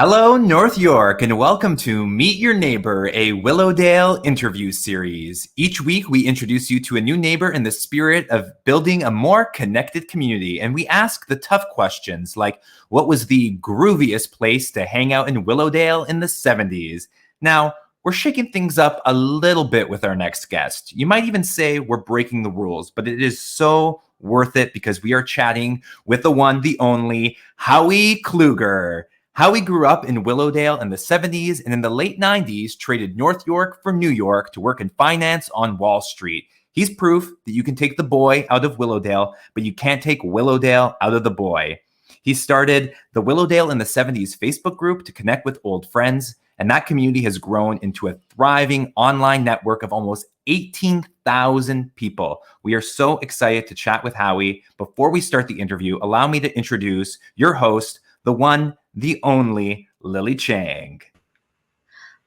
Hello, North York, and welcome to Meet Your Neighbor, a Willowdale interview series. Each week, we introduce you to a new neighbor in the spirit of building a more connected community, and we ask the tough questions like, what was the grooviest place to hang out in Willowdale in the 70s? Now, we're shaking things up a little bit with our next guest. You might even say we're breaking the rules, but it is so worth it because we are chatting with the one, the only, Howie Kluger. Howie grew up in Willowdale in the 70s and in the late 90s traded North York for New York to work in finance on Wall Street. He's proof that you can take the boy out of Willowdale, but you can't take Willowdale out of the boy. He started the Willowdale in the 70s Facebook group to connect with old friends, and that community has grown into a thriving online network of almost 18,000 people. We are so excited to chat with Howie. Before we start the interview, allow me to introduce your host, the one, the only Lily Chang.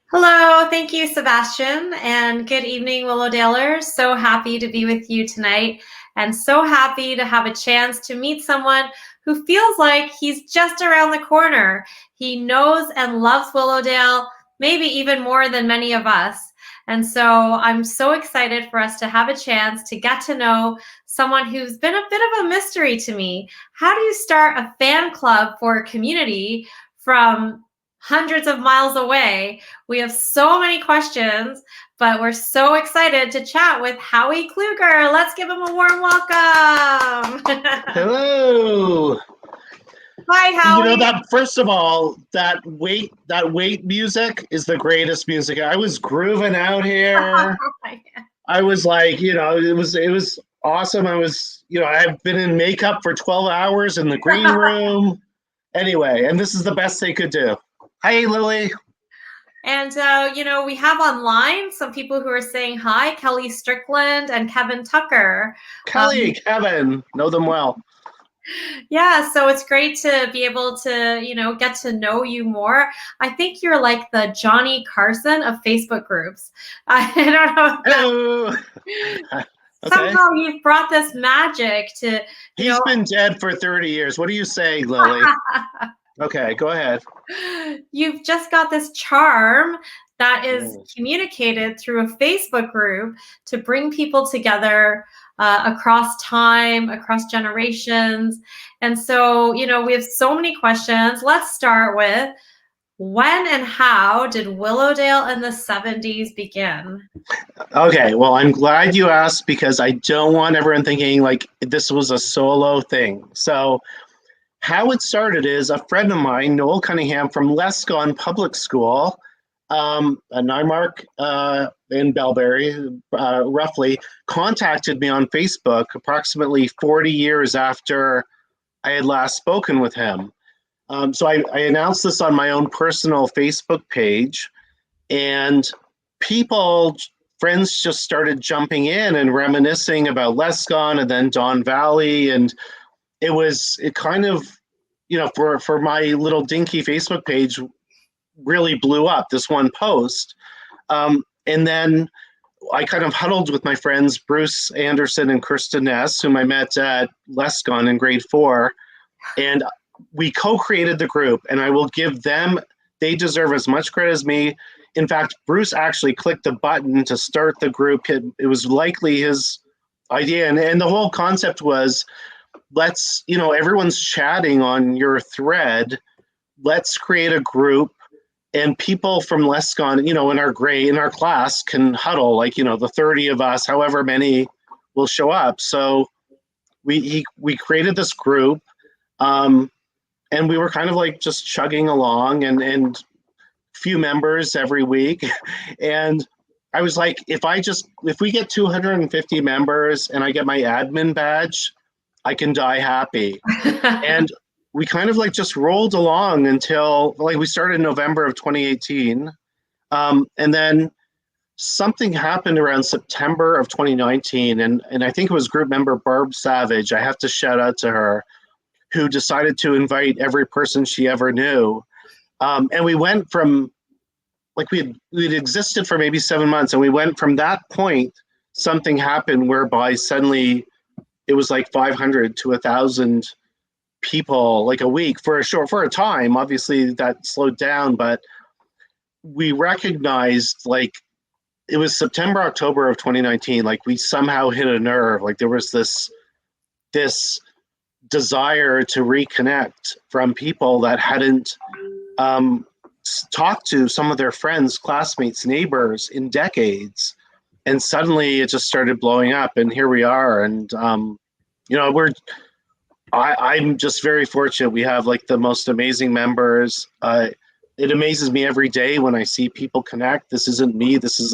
Hello, thank you, Sebastian, and good evening, Willowdalers. So happy to be with you tonight, and so happy to have a chance to meet someone who feels like he's just around the corner. He knows and loves Willowdale, maybe even more than many of us. And so I'm so excited for us to have a chance to get to know someone who's been a bit of a mystery to me. How do you start a fan club for a community from hundreds of miles away? We have so many questions, but we're so excited to chat with Howie Kluger. Let's give him a warm welcome. Hello. Hi, Howie. You know that first of all, that wait music is the greatest music. I was grooving out here. I was like, it was awesome. I've been in makeup for 12 hours in the green room. Anyway, and this is the best they could do. Hi, Lily. And, we have online some people who are saying hi, Kelly Strickland and Kevin Tucker. Kevin, know them well. Yeah, so it's great to be able to, get to know you more. I think you're like the Johnny Carson of Facebook groups. I don't know. Hello. Somehow you've brought this magic to. He's been dead for 30 years. What do you say, Lily? Okay, go ahead. You've just got this charm that is communicated through a Facebook group to bring people together across time, across generations. And so, we have so many questions. Let's start with, when and how did Willowdale in the 70s begin? Okay, well, I'm glad you asked because I don't want everyone thinking like this was a solo thing. So how it started is a friend of mine, Noel Cunningham from Lescon Public School, a Nymark in Bellberry, roughly, contacted me on Facebook approximately 40 years after I had last spoken with him. So I announced this on my own personal Facebook page, and friends just started jumping in and reminiscing about Lescon and then Don Valley, and it kind of, for my little dinky Facebook page, really blew up, this one post. And then I kind of huddled with my friends, Bruce Anderson and Kirsten Ness, whom I met at Lescon in grade 4. And we co-created the group, and I will give them, they deserve as much credit as me. In fact, Bruce actually clicked the button to start the group. It was likely his idea. And the whole concept was, everyone's chatting on your thread. Let's create a group, and people from Lescon, in our class can huddle, the 30 of us, however many will show up. So we created this group, and we were kind of like just chugging along and few members every week. And I was like, if we get 250 members and I get my admin badge, I can die happy. And we kind of just rolled along until we started in November of 2018. And then something happened around September of 2019. And I think it was group member Barb Savage, I have to shout out to her, who decided to invite every person she ever knew. And we went from, we'd existed for maybe 7 months. And we went from that point, something happened whereby suddenly it was 500 to 1,000 people like a week for a time. Obviously that slowed down, but we recognized like it was September, October of 2019. Like we somehow hit a nerve. Like there was this desire to reconnect from people that hadn't talked to some of their friends, classmates, neighbors in decades. And suddenly it just started blowing up, and here we are. And I'm just very fortunate. We have like the most amazing members. It amazes me every day when I see people connect. This isn't me. This is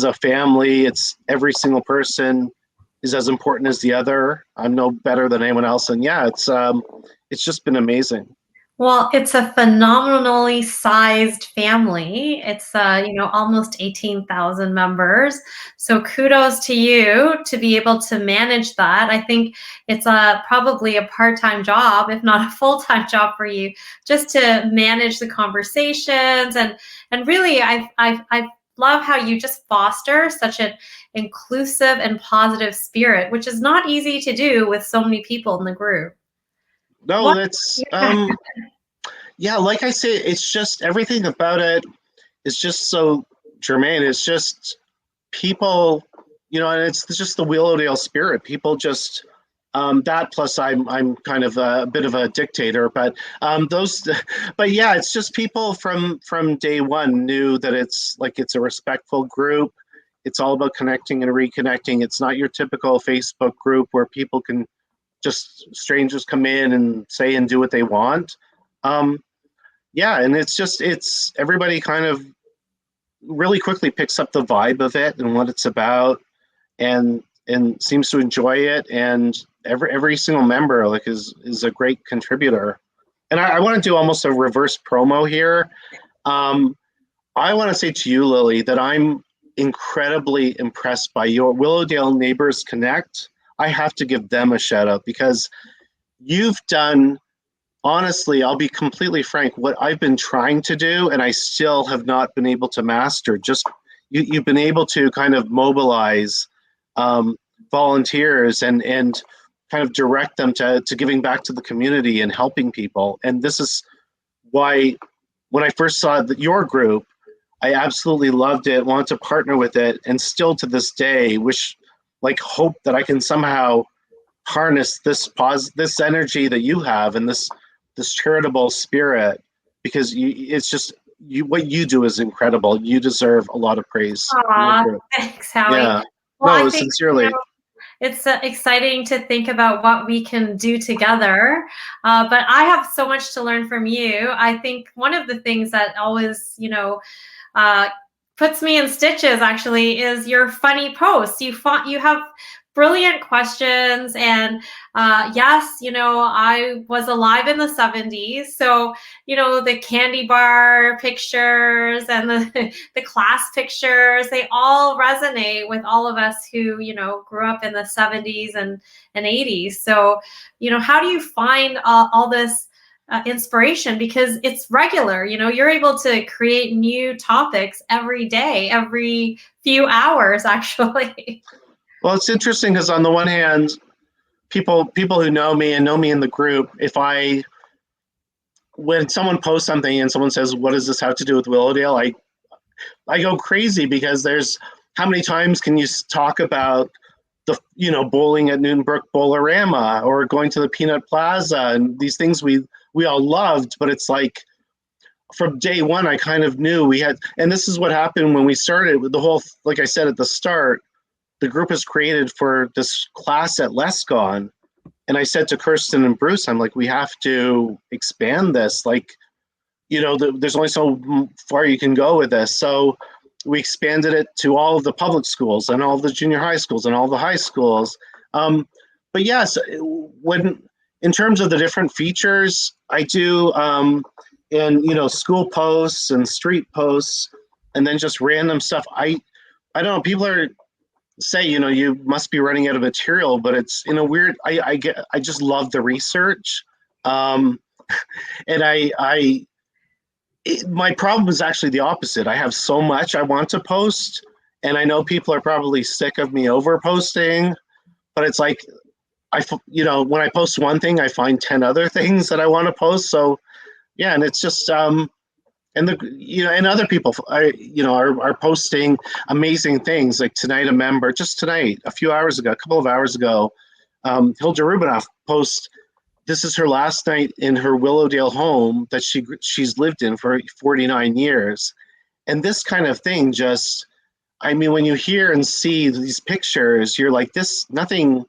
a family. It's every single person is as important as the other. I'm no better than anyone else. And yeah, it's just been amazing. Well, it's a phenomenally sized family. It's almost 18,000 members. So kudos to you to be able to manage that. I think it's probably a part-time job, if not a full-time job for you, just to manage the conversations and really I love how you just foster such an inclusive and positive spirit, which is not easy to do with so many people in the group. No, that's yeah, like I say, it's just everything about it is just so germane. It's just people, and it's just the Willowdale spirit. People just that plus I'm kind of a bit of a dictator, but but yeah, it's just people from day one knew that it's a respectful group. It's all about connecting and reconnecting. It's not your typical Facebook group where people can just strangers come in and say and do what they want. Yeah, and it's everybody kind of really quickly picks up the vibe of it and what it's about, and seems to enjoy it. And every single member is a great contributor. And I want to do almost a reverse promo here. I want to say to you, Lily, that I'm incredibly impressed by your Willowdale Neighbors Connect. I have to give them a shout out because you've done, honestly, I'll be completely frank, what I've been trying to do and I still have not been able to master. Just you've been able to kind of mobilize volunteers and kind of direct them to giving back to the community and helping people. And this is why when I first saw your group, I absolutely loved it, wanted to partner with it, and still to this day hope that I can somehow harness this energy that you have and this charitable spirit, because it's just what you do is incredible. You deserve a lot of praise. Aw, thanks, Howie. Yeah. Well, No, I think, sincerely. it's exciting to think about what we can do together. But I have so much to learn from you. I think one of the things that always, puts me in stitches actually is your funny posts. You have brilliant questions, and yes, I was alive in the 70s, so the candy bar pictures and the class pictures, they all resonate with all of us who grew up in the 70s and 80s. So how do you find all this inspiration? Because it's regular, you're able to create new topics every day, every few hours actually. Well, it's interesting because on the one hand, people who know me and know me in the group, when someone posts something and someone says, "What does this have to do with Willowdale?" I go crazy, because there's how many times can you talk about the bowling at Newtonbrook Bowlerama or going to the Peanut Plaza and these things we all loved, but it's like from day one I kind of knew we had, and this is what happened when we started with the whole, like I said at the start, the group is created for this class at Lescon. And I said to Kirsten and Bruce, I'm like, we have to expand this. There's only so far you can go with this. So we expanded it to all of the public schools and all of the junior high schools and all the high schools. But yes, in terms of the different features, I do, school posts and street posts, and then just random stuff. I don't know, people say, you must be running out of material, but it's in a weird, I just love the research. And my problem is actually the opposite. I have so much I want to post, and I know people are probably sick of me over posting, but it's like, when I post one thing, I find 10 other things that I want to post. So yeah, and it's just and other people are posting amazing things. Like tonight, a couple of hours ago, Hilda Rubinoff post, this is her last night in her Willowdale home that she's lived in for 49 years. And this kind of thing just, I mean, when you hear and see these pictures, you're like, nothing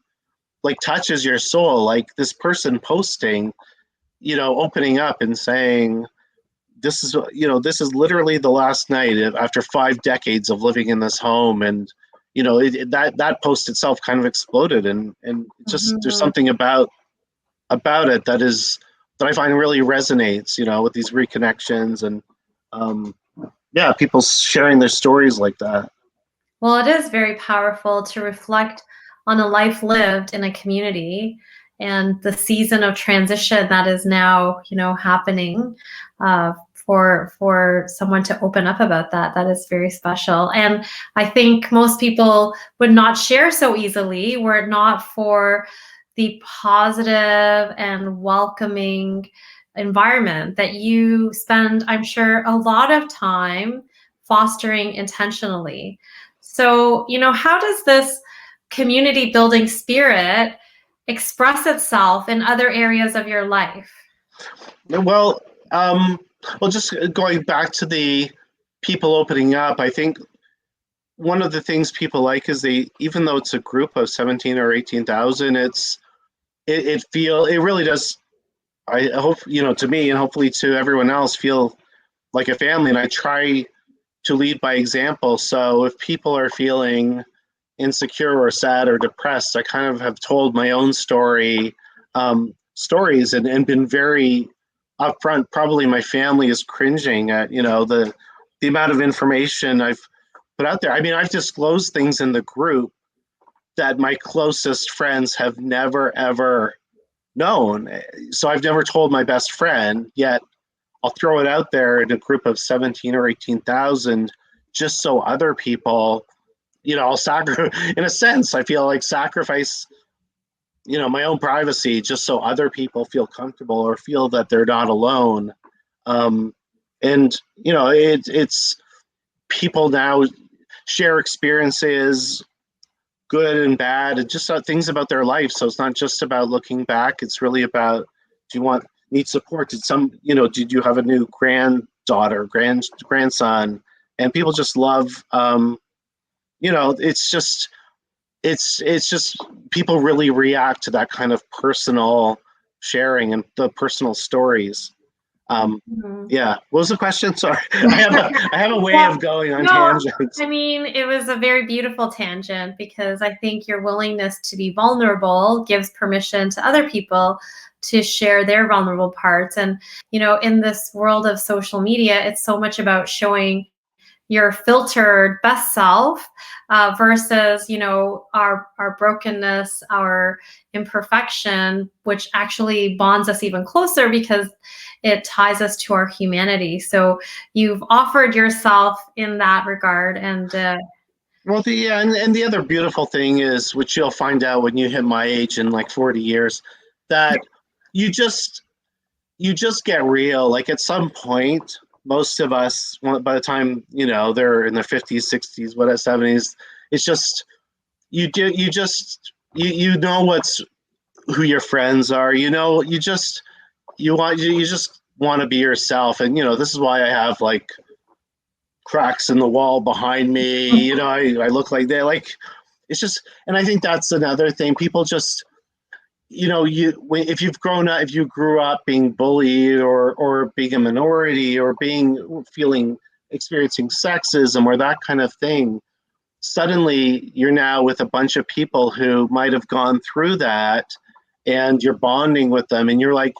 like touches your soul. Like this person posting, opening up and saying, this is literally the last night after 5 decades of living in this home. And, that post itself kind of exploded. And just, there's something about it that I find really resonates, with these reconnections and, people sharing their stories like that. Well, it is very powerful to reflect on a life lived in a community and the season of transition that is now, happening for someone to open up about that. That is very special. And I think most people would not share so easily were it not for the positive and welcoming environment that you spend, I'm sure, a lot of time fostering intentionally. So, how does this community building spirit express itself in other areas of your life? Well, just going back to the people opening up, I think one of the things people like is even though it's a group of 17 or 18,000, it really does. I hope, to me and hopefully to everyone else, feel like a family. And I try to lead by example. So if people are feeling insecure or sad or depressed, I kind of have told my own stories and been very upfront. Probably my family is cringing at, the amount of information I've put out there. I mean, I've disclosed things in the group that my closest friends have never, ever known. So I've never told my best friend, yet I'll throw it out there in a group of 17 or 18,000 just so other people, I'll in a sense, I feel like sacrifice, my own privacy just so other people feel comfortable or feel that they're not alone. It's people now share experiences, good and bad, and just things about their life. So it's not just about looking back. It's really about, do you need support? Did you have a new granddaughter, grandson? And people just love, it's just people really react to that kind of personal sharing and the personal stories. Yeah. What was the question? Sorry. I have a way of going on tangents. I mean, it was a very beautiful tangent because I think your willingness to be vulnerable gives permission to other people to share their vulnerable parts. And, in this world of social media, it's so much about showing your filtered best self versus, our brokenness, our imperfection, which actually bonds us even closer because it ties us to our humanity. So you've offered yourself in that regard. And well, and the other beautiful thing is, which you'll find out when you hit my age in like 40 years, that you just get real. Like at some point, most of us, by the time they're in their 50s, 60s, 70s, it's just you just who your friends are. You just want to be yourself. And this is why I have like cracks in the wall behind me. I look like that. Like it's just, and I think that's another thing. People just, if you grew up being bullied or being a minority or experiencing sexism or that kind of thing, suddenly you're now with a bunch of people who might have gone through that, and you're bonding with them, and you're like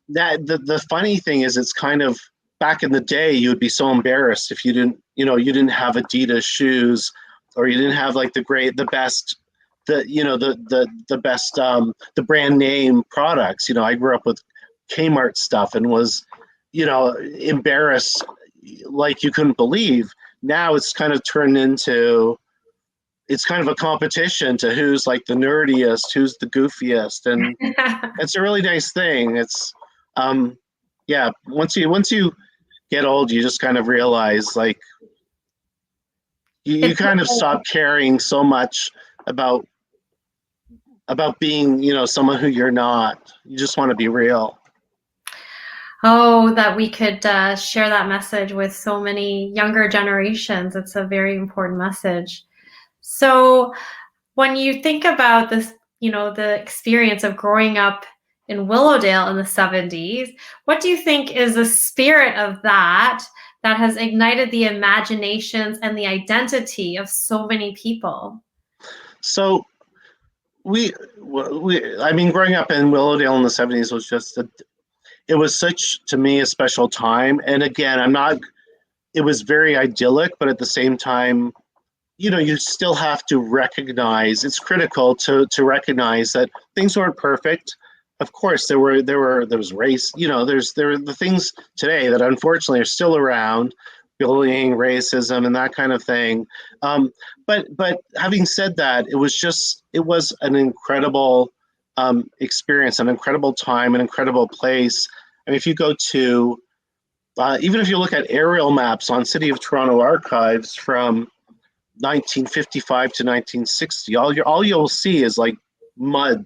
that. The funny thing is, it's kind of, back in the day, you would be so embarrassed if you didn't have Adidas shoes, or you didn't have like the best brand name products. I grew up with Kmart stuff and was, embarrassed like you couldn't believe. Now it's kind of turned into, it's kind of a competition to who's like the nerdiest, who's the goofiest, and it's a really nice thing. It's yeah, once you get old, you just kind of realize like you It's kind of stop caring so much about being, someone who you're not. You just want to be real. Oh, that we could share that message with so many younger generations. It's a very important message. So when you think about this, the experience of growing up in Willowdale in the 70s, what do you think is the spirit of that has ignited the imaginations and the identity of so many people? So I mean, growing up in Willowdale in the 70s was just it was such, to me, a special time. And again, it was very idyllic, but at the same time, you still have to recognize, it's critical to recognize that things weren't perfect. Of course, there was race, there are the things today that unfortunately are still around, bullying, racism, and that kind of thing. But having said that, it was an incredible experience, an incredible time, an incredible place. I mean, if you go to even if you look at aerial maps on City of Toronto archives from 1955 to 1960, all you'll see is like mud,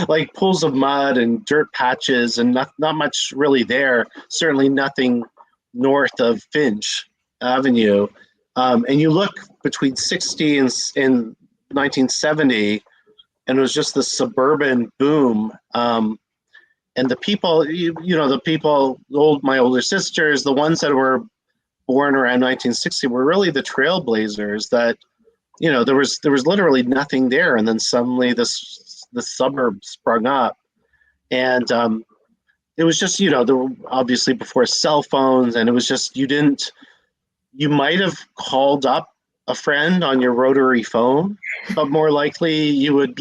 like pools of mud and dirt patches, and not much really there. Certainly nothing north of Finch Avenue. And you look between 60 and 1970, and it was just the suburban boom. And the people, the people, my older sisters, the ones that were born around 1960 were really the trailblazers that, there was literally nothing there. And then suddenly the suburb sprung up. And it was just, there were obviously before cell phones, and it was just, you might have called up a friend on your rotary phone, but more likely you would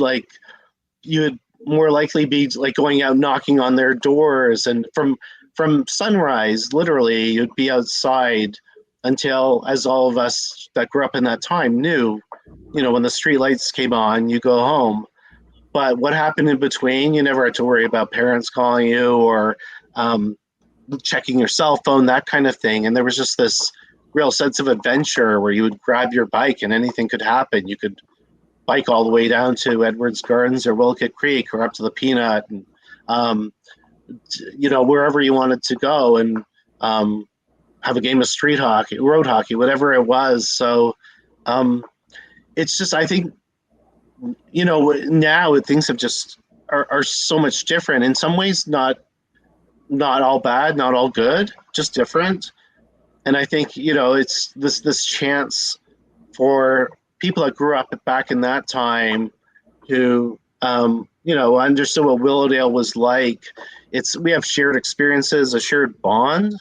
more likely be like going out knocking on their doors, and from sunrise, literally, you'd be outside until, as all of us that grew up in that time knew, when the street lights came on, you go home. But what happened in between, you never had to worry about parents calling you or checking your cell phone, that kind of thing. And there was just this real sense of adventure where you would grab your bike and anything could happen. You could bike all the way down to Edwards Gardens or Wilkett Creek or up to the Peanut, and wherever you wanted to go, and have a game of street hockey, road hockey, whatever it was. So it's just, I think, now things have just are so much different. In some ways, not all bad, not all good, just different. And I think, it's this chance for people that grew up back in that time who, understood what Willowdale was like. We have shared experiences, a shared bond.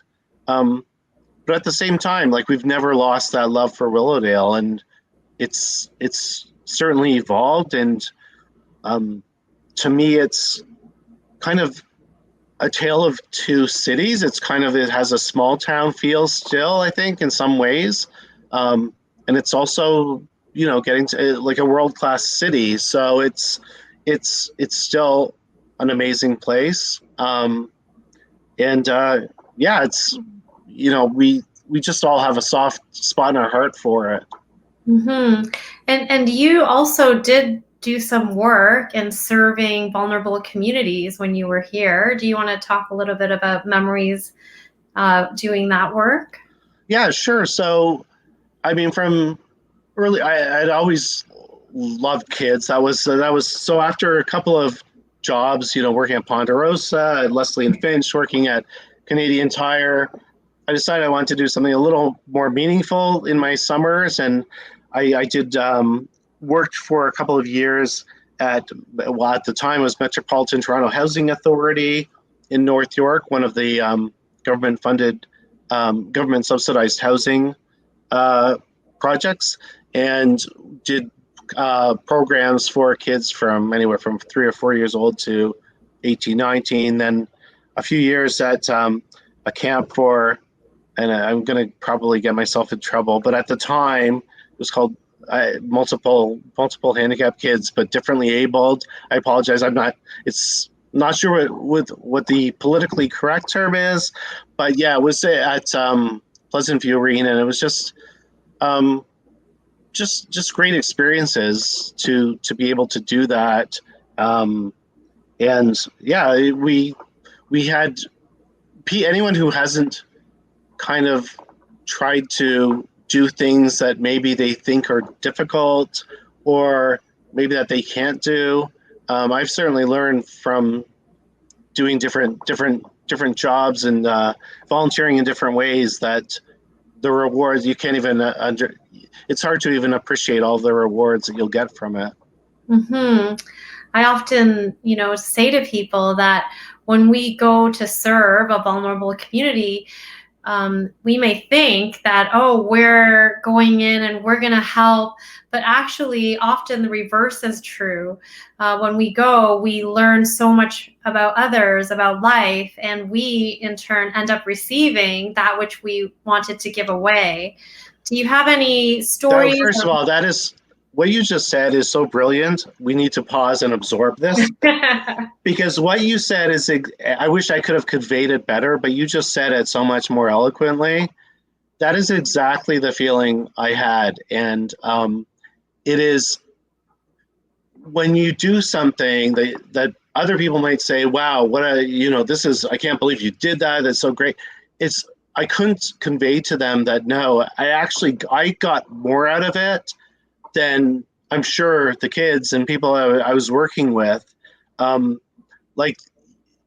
But at the same time, like, we've never lost that love for Willowdale, and it's certainly evolved. And to me, it's kind of a tale of two cities. It has a small town feel still, I think, in some ways. And it's also, getting to like a world-class city. So it's still an amazing place. Yeah, it's, we just all have a soft spot in our heart for it. Mm-hmm. And you also did do some work in serving vulnerable communities when you were here. Do you want to talk a little bit about memories doing that work? Yeah, sure. So, I mean, from early, I'd always loved kids. That was so after a couple of jobs, working at Ponderosa, at Leslie and Finch, working at Canadian Tire, I decided I wanted to do something a little more meaningful in my summers, and I did worked for a couple of years at the time it was Metropolitan Toronto Housing Authority in North York, one of the government-funded, government-subsidized housing projects, and did programs for kids from anywhere from 3 or 4 years old to 18, 19. Then a few years at a camp for, and I'm going to probably get myself in trouble, but at the time it was called multiple handicapped kids, but differently abled. I apologize. It's not sure what the politically correct term is, but yeah, it was at Pleasant View Arena, and it was just great experiences to be able to do that. And yeah, we had anyone who hasn't kind of tried to do things that maybe they think are difficult or maybe that they can't do. I've certainly learned from doing different jobs and volunteering in different ways that the rewards you can't even it's hard to even appreciate all the rewards that you'll get from it. Mm-hmm. I often, say to people that when we go to serve a vulnerable community, we may think that, oh, we're going in and we're going to help, but actually often the reverse is true. When we go, we learn so much about others, about life, and we in turn end up receiving that which we wanted to give away. Do you have any stories? First of all, that is what you just said is so brilliant. We need to pause and absorb this because what you said is, I wish I could have conveyed it better, but you just said it so much more eloquently. That is exactly the feeling I had. And it is when you do something that other people might say, wow, this is, I can't believe you did that. That's so great. I couldn't convey to them that, no, I got more out of it than I'm sure the kids and people I was working with. Like,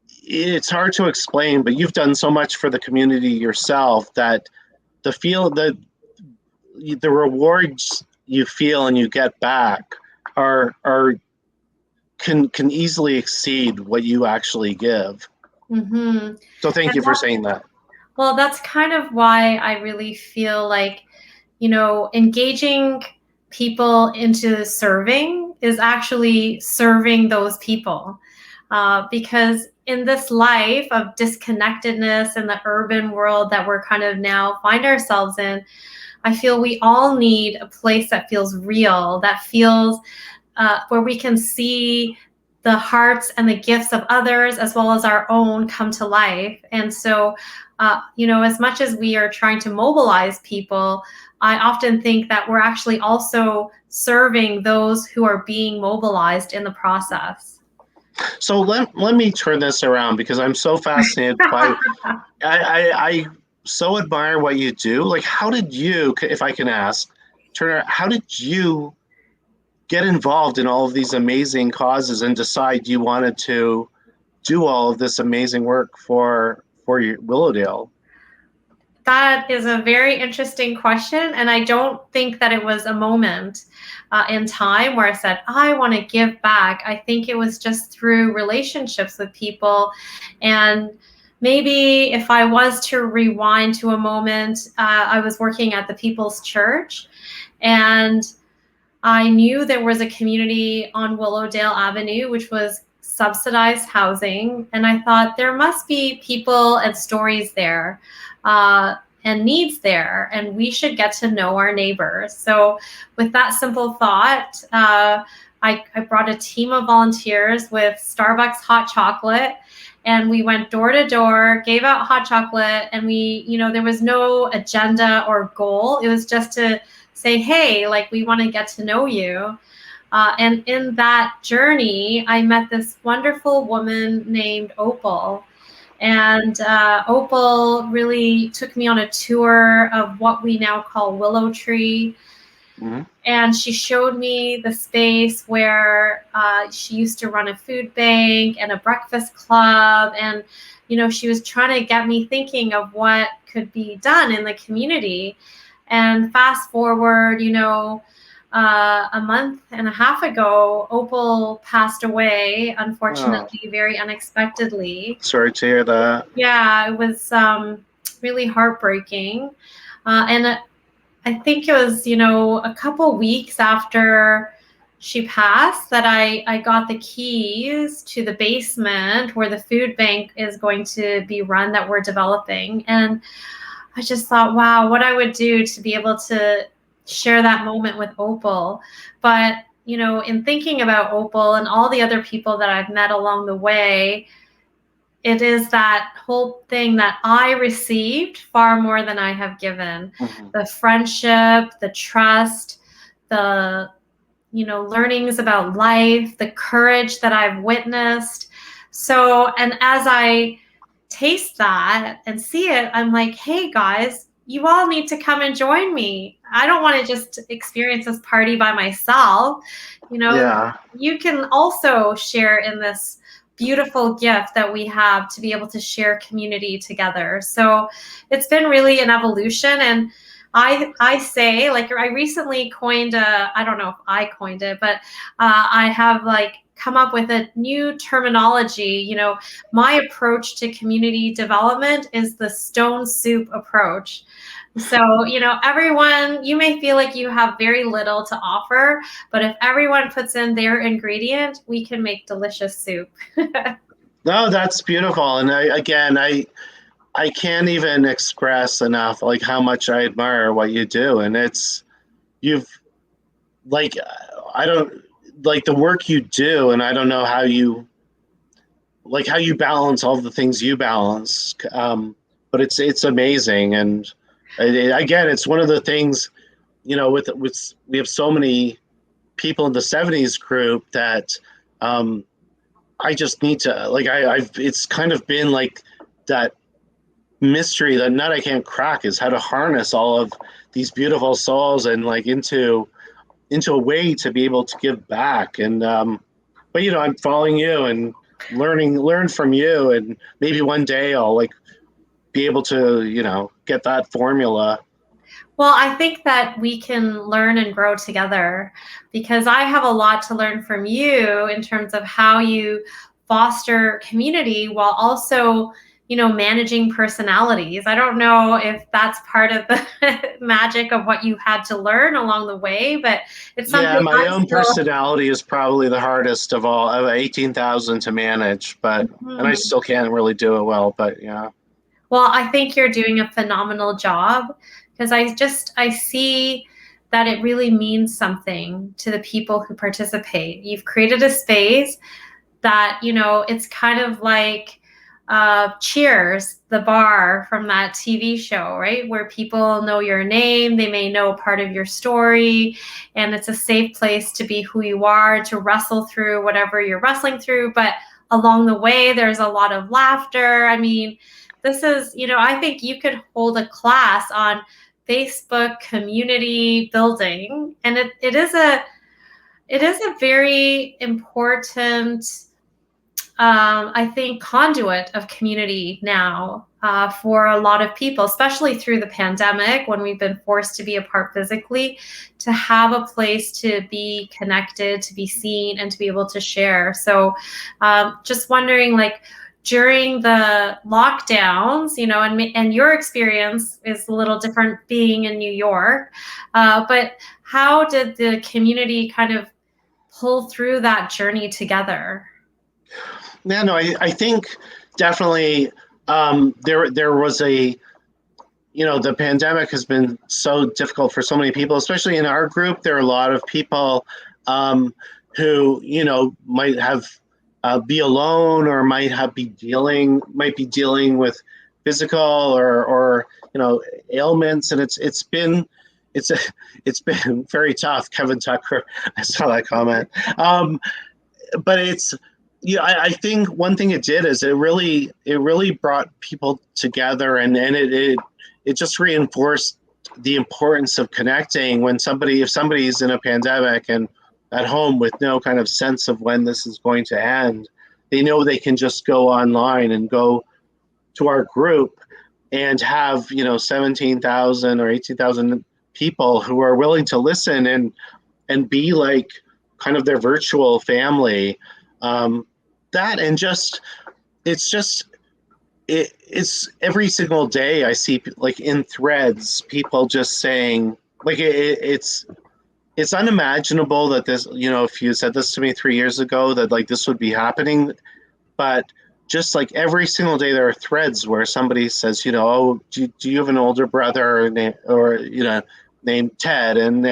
it's hard to explain, but you've done so much for the community yourself that the rewards you feel and you get back can easily exceed what you actually give. Mm-hmm. So thank you for saying that. Well, that's kind of why I really feel like, engaging people into serving is actually serving those people. Because in this life of disconnectedness in the urban world that we're kind of now find ourselves in, I feel we all need a place that feels real, that feels where we can see the hearts and the gifts of others as well as our own come to life. And so, as much as we are trying to mobilize people, I often think that we're actually also serving those who are being mobilized in the process. So let me turn this around because I'm so fascinated by I so admire what you do. Like, how did you, if I can ask, Turner, how did you get involved in all of these amazing causes and decide you wanted to do all of this amazing work for your Willowdale? That is a very interesting question. And I don't think that it was a moment in time where I said, I want to give back. I think it was just through relationships with people. And maybe if I was to rewind to a moment, I was working at the People's Church, and I knew there was a community on Willowdale Avenue, which was subsidized housing. And I thought there must be people and stories there and needs there, and we should get to know our neighbors. So with that simple thought, I brought a team of volunteers with Starbucks hot chocolate, and we went door to door, gave out hot chocolate, and there was no agenda or goal. It was just to say, hey, like, we want to get to know you. And in that journey, I met this wonderful woman named Opal. And Opal really took me on a tour of what we now call Willow Tree. Mm-hmm. And she showed me the space where she used to run a food bank and a breakfast club. And, she was trying to get me thinking of what could be done in the community. And fast forward, a month and a half ago, Opal passed away, unfortunately, very unexpectedly. Sorry to hear that. Yeah, it was really heartbreaking. And I think it was, a couple weeks after she passed that I got the keys to the basement where the food bank is going to be run that we're developing. And I just thought, wow, what I would do to be able to share that moment with Opal. But, in thinking about Opal and all the other people that I've met along the way, it is that whole thing that I received far more than I have given. Mm-hmm. The friendship, the trust, the, learnings about life, the courage that I've witnessed. So, and as I taste that and see it, I'm like, hey guys, you all need to come and join me. I don't want to just experience this party by myself. Yeah. You can also share in this beautiful gift that we have to be able to share community together. So it's been really an evolution. And I say, like, I recently coined I don't know if I coined it, but I have come up with a new terminology. My approach to community development is the stone soup approach. So, everyone, you may feel like you have very little to offer, but if everyone puts in their ingredient, we can make delicious soup. No, that's beautiful. And I can't even express enough like how much I admire what you do. And you've like, I don't like the work you do, and I don't know how you balance all the things you balance. But it's amazing. And again, it's one of the things, with we have so many people in the 70s group that I just need to I've it's kind of been like that mystery, that nut I can't crack, is how to harness all of these beautiful souls and into a way to be able to give back. And but I'm following you and learn from you, and maybe one day I'll be able to get that formula. Well, I think that we can learn and grow together, because I have a lot to learn from you in terms of how you foster community while also, managing personalities. I don't know if that's part of the magic of what you had to learn along the way, but it's something. Yeah, my I'm own still. personality is probably the hardest of all, of 18,000 to manage, but and I Mhm. still can't really do it well, but yeah. Well, I think you're doing a phenomenal job, because I see that it really means something to the people who participate. You've created a space that, it's kind of like Cheers, the bar from that TV show, right? Where people know your name, they may know part of your story, and it's a safe place to be who you are, to wrestle through whatever you're wrestling through. But along the way, there's a lot of laughter. I mean, this is, I think you could hold a class on Facebook community building, and it is a very important, I think, conduit of community now for a lot of people, especially through the pandemic, when we've been forced to be apart physically, to have a place to be connected, to be seen, and to be able to share. So just wondering, during the lockdowns, and your experience is a little different being in New York, but how did the community kind of pull through that journey together? Yeah, no, I think definitely there was the pandemic has been so difficult for so many people, especially in our group. There are a lot of people who might have be alone, or might be dealing with physical or ailments, and it's been very tough. Kevin Tucker, I saw that comment. But I think one thing it did is it really brought people together, and it just reinforced the importance of connecting when if somebody's in a pandemic and at home with no kind of sense of when this is going to end, they know they can just go online and go to our group and have 17,000 or 18,000 people who are willing to listen and be like kind of their virtual family. That and just it's every single day I see in threads people just saying it's unimaginable that this, if you said this to me 3 years ago that this would be happening, but just every single day there are threads where somebody says, oh, do you have an older brother, or named Ted, and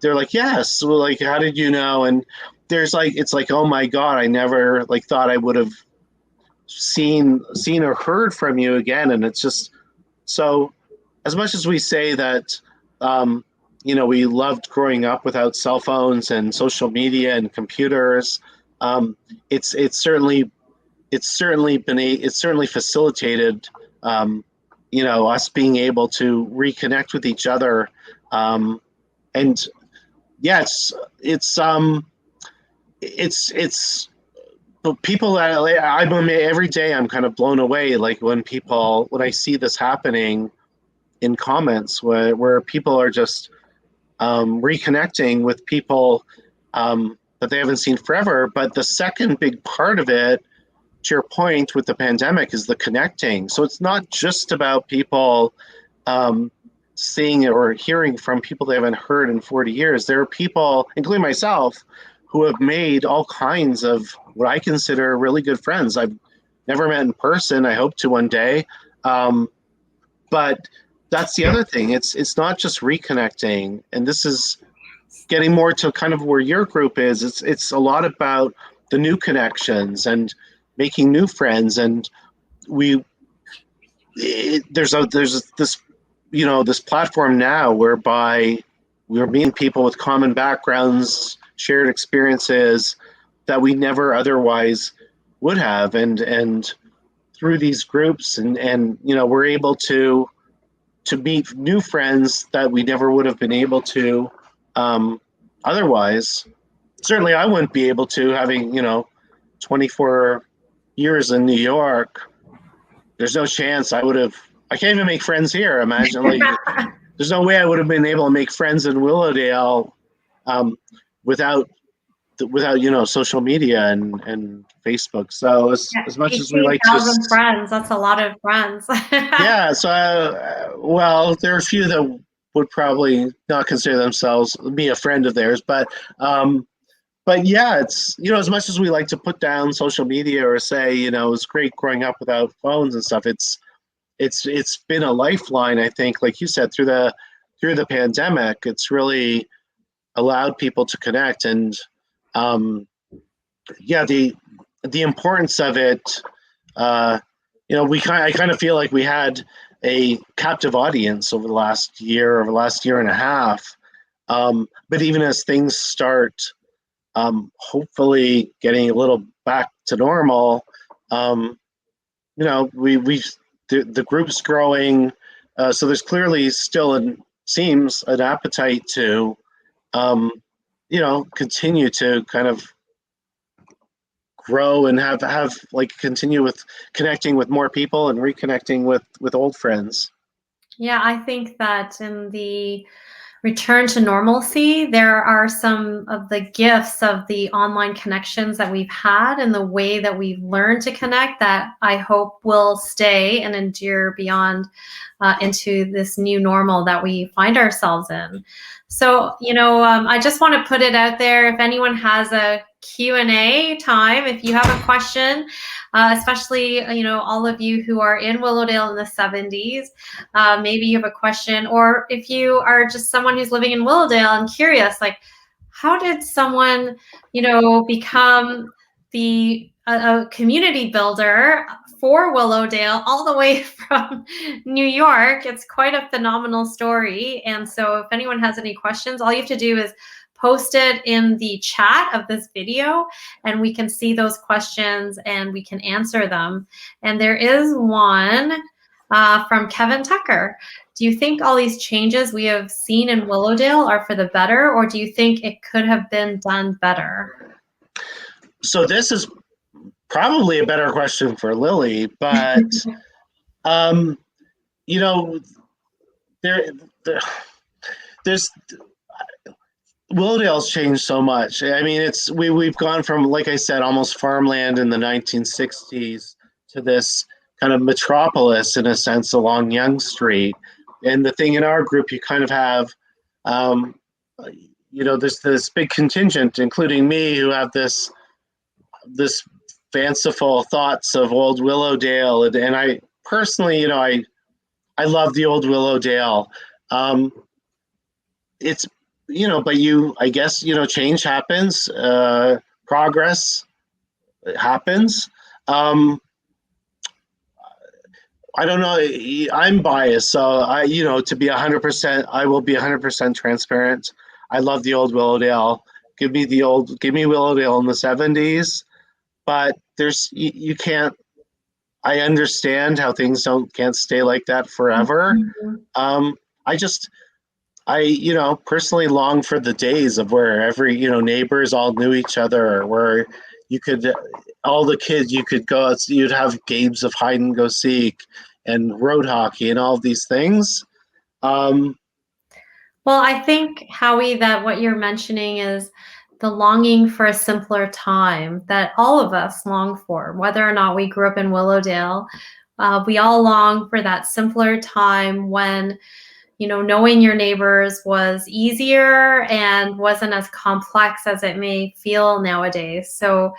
they're like, yes. Well, like, how did you know? And there's like, it's like, oh my God, I never like thought I would have seen or heard from you again. And it's just so, as much as we say that, we loved growing up without cell phones and social media and computers, it's certainly facilitated, us being able to reconnect with each other, and yes, it's but people that every day I'm kind of blown away, like when I see this happening in comments where people are just reconnecting with people that they haven't seen forever. But the second big part of it, to your point with the pandemic, is the connecting. So it's not just about people seeing or hearing from people they haven't heard in 40 years. There are people, including myself, who have made all kinds of what I consider really good friends. I've never met in person. I hope to one day. But that's the other thing. It's not just reconnecting, and this is getting more to kind of where your group is. It's a lot about the new connections and making new friends. And there's this this platform now whereby we're meeting people with common backgrounds, shared experiences that we never otherwise would have, and through these groups, and we're able to meet new friends that we never would have been able to otherwise. Certainly I wouldn't be able to, having 24 years in New York. There's no chance I can't even make friends here. Imagine, like, there's no way I would have been able to make friends in Willowdale without social media and Facebook. So as much as we like to 18,000 friends, that's a lot of friends. yeah. So well, there are a few that would probably not consider themselves be a friend of theirs, but yeah, it's as much as we like to put down social media or say it's great growing up without phones and stuff, it's been a lifeline, I think, like you said, through the pandemic. It's really allowed people to connect, and the importance of it. I kind of feel like we had a captive audience over the last year and a half. But even as things start, hopefully getting a little back to normal, the group's growing. So there's clearly still seems an appetite to, continue to kind of grow and have like continue with connecting with more people and reconnecting with old friends. Yeah, I think that in the return to normalcy, there are some of the gifts of the online connections that we've had and the way that we've learned to connect that I hope will stay and endure beyond into this new normal that we find ourselves in. So, I just want to put it out there. If anyone has a Q&A time, if you have a question, especially, all of you who are in Willowdale in the 70s, maybe you have a question, or if you are just someone who's living in Willowdale and curious, like, how did someone, become a community builder for Willowdale all the way from New York? It's quite a phenomenal story. And so if anyone has any questions, all you have to do is post it in the chat of this video, and we can see those questions and we can answer them. And there is one from Kevin Tucker. Do you think all these changes we have seen in Willowdale are for the better, or do you think it could have been done better? So this is probably a better question for Lily, but there's Willowdale's changed so much. I mean, we've gone from, like I said, almost farmland in the 1960s to this kind of metropolis, in a sense, along Yonge Street. And the thing in our group, you kind of have, there's this big contingent, including me, who have this fanciful thoughts of old Willowdale. And I personally, I love the old Willowdale. It's, but I guess, change happens, progress happens. I don't know. I'm biased, so to be 100%, I will be 100% transparent. I love the old Willowdale. Give me Willowdale in the '70s, but you can't. I understand how things can't stay like that forever. Mhm. I just, personally long for the days of where every, neighbors all knew each other, where you could, all the kids, you could go out, you'd have games of hide and go seek and road hockey and all of these things. Well, I think, Howie, that what you're mentioning is the longing for a simpler time that all of us long for, whether or not we grew up in Willowdale. We all long for that simpler time when, knowing your neighbors was easier and wasn't as complex as it may feel nowadays. So,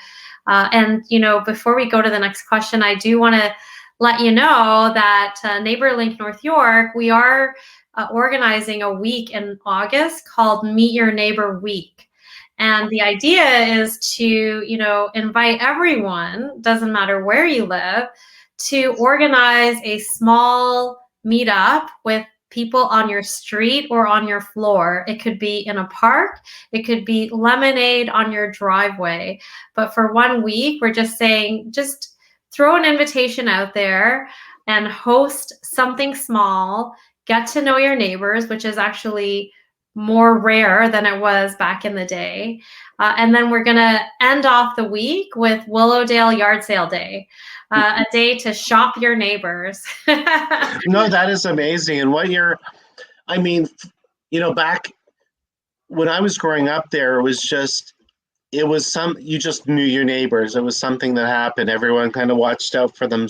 and, before we go to the next question, I do want to let you know that NeighborLink North York, we are organizing a week in August called Meet Your Neighbor Week. And the idea is to, invite everyone, doesn't matter where you live, to organize a small meetup with people on your street or on your floor. It could be in a park, it could be lemonade on your driveway. But for 1 week, we're just saying, just throw an invitation out there and host something small, get to know your neighbors, which is actually more rare than it was back in the day. And then we're going to end off the week with Willowdale Yard Sale Day, a day to shop your neighbors. No, that is amazing. And back when I was growing up there, you just knew your neighbors. It was something that happened. Everyone kind of watched out for them,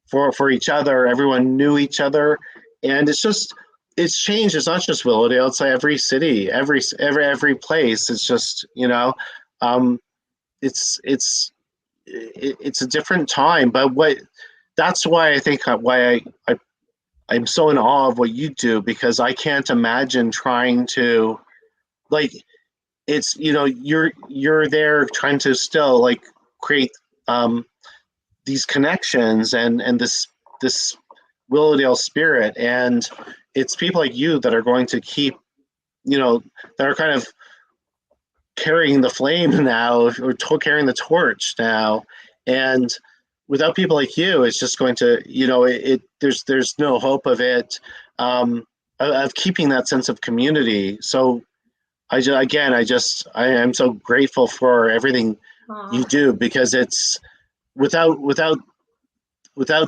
for each other. Everyone knew each other. And it's changed. It's not just Willowdale. It's like every city, every place. It's just, it's a different time. But that's why I think I'm so in awe of what you do, because I can't imagine trying to, like, it's, you're there trying to still like create these connections and this Willowdale spirit, and it's people like you that are going to keep, that are kind of carrying the flame now, or carrying the torch now. And without people like you, it's just going to, there's no hope of it, of keeping that sense of community. So I am so grateful for everything you do, because it's without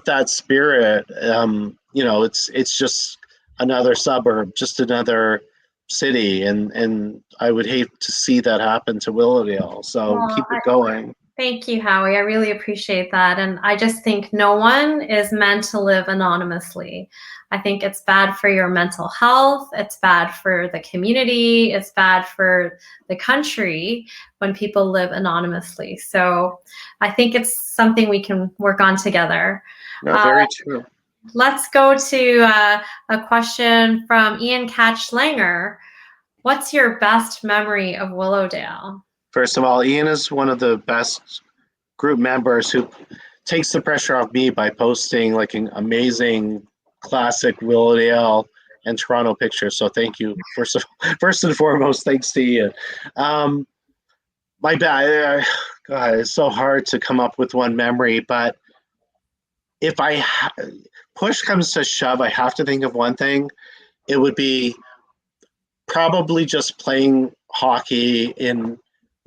that spirit, it's just another suburb, just another city, and I would hate to see that happen to Willowdale. So Well, keep it going. thank you, Howie. I really appreciate that. And I just think no one is meant to live anonymously. I think it's bad for your mental health. It's bad for the community. It's bad for the country when people live anonymously. So I think it's something we can work on together. No, very true. Let's go to a question from Ian Catch-Langer. What's your best memory of Willowdale? First of all, Ian is one of the best group members who takes the pressure off me by posting like an amazing classic Willowdale and Toronto pictures. So thank you. First and foremost, thanks to Ian. My bad. God, it's so hard to come up with one memory, but if push comes to shove, I have to think of one thing. It would be probably just playing hockey in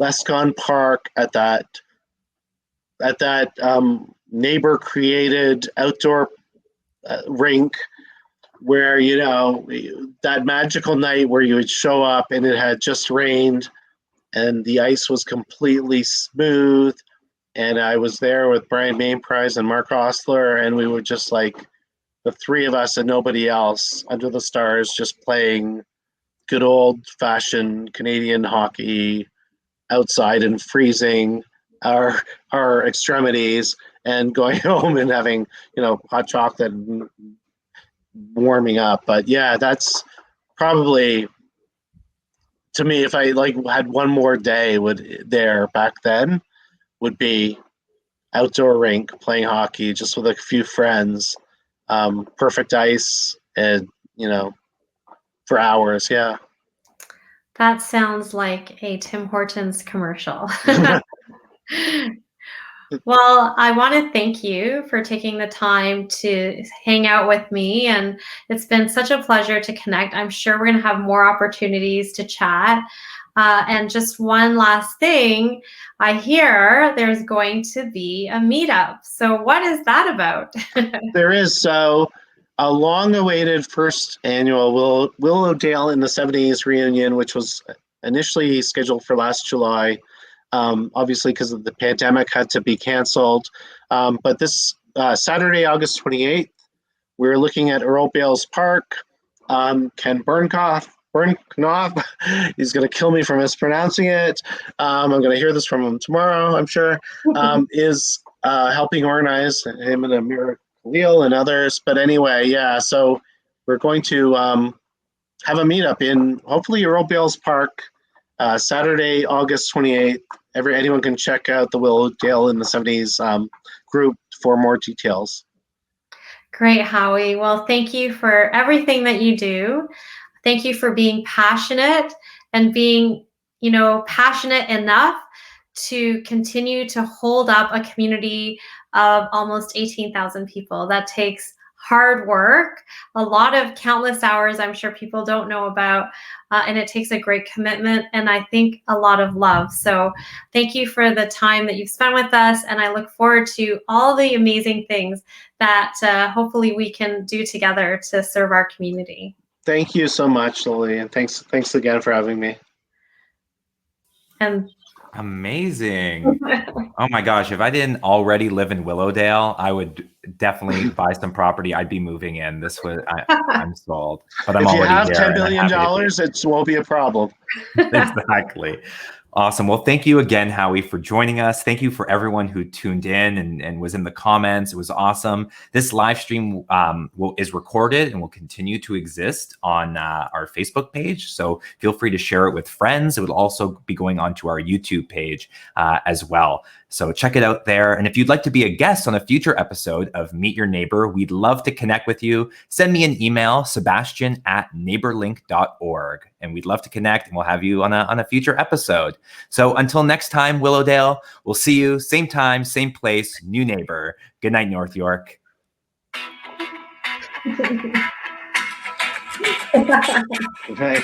Lescon Park at that neighbor created outdoor rink, where that magical night where you would show up and it had just rained and the ice was completely smooth, and I was there with Brian Mainprize and Mark Osler, and we were just like the three of us and nobody else under the stars, just playing good old-fashioned Canadian hockey outside and freezing our extremities, and going home and having hot chocolate and warming up. But yeah, that's probably, to me, if I like had one more day back then, would be outdoor rink playing hockey just with a few friends, perfect ice, and for hours. Yeah. That sounds like a Tim Hortons commercial. Well, I want to thank you for taking the time to hang out with me, and it's been such a pleasure to connect. I'm sure we're going to have more opportunities to chat. And just one last thing, I hear there's going to be a meetup. So what is that about? There is. So a long-awaited first annual Willowdale in the 70s reunion, which was initially scheduled for last July. Obviously, because of the pandemic, had to be canceled. But this Saturday, August 28th, we're looking at Earl Bales Park. Ken Bernkopf, he's going to kill me for mispronouncing it. I'm going to hear this from him tomorrow, I'm sure, is helping organize, him and Amir Khalil and others. But anyway, yeah, so we're going to have a meetup in hopefully Earl Bales Park, Saturday, August 28th. Anyone can check out the Willowdale in the 70s group for more details. Great, Howie. Well, thank you for everything that you do. Thank you for being passionate and being, passionate enough to continue to hold up a community of almost 18,000 people. That takes hard work, a lot of countless hours I'm sure people don't know about, and it takes a great commitment and I think a lot of love. So thank you for the time that you've spent with us, and I look forward to all the amazing things that hopefully we can do together to serve our community. Thank you so much, Lily, and thanks again for having me. And amazing. Oh my gosh, if I didn't already live in Willowdale, I would definitely buy some property. I'd be moving in. I'm sold. But I'm if you already have there. $10 billion, it won't be a problem. Exactly. Awesome. Well, thank you again, Howie, for joining us. Thank you for everyone who tuned in and was in the comments. It was awesome. This live stream is recorded and will continue to exist on our Facebook page. So feel free to share it with friends. It will also be going onto our YouTube page as well. So check it out there. And if you'd like to be a guest on a future episode of Meet Your Neighbor, we'd love to connect with you. Send me an email, sebastian@neighborlink.org. And we'd love to connect, and we'll have you on a future episode. So until next time, Willowdale, we'll see you same time, same place, new neighbor. Good night, North York. Okay.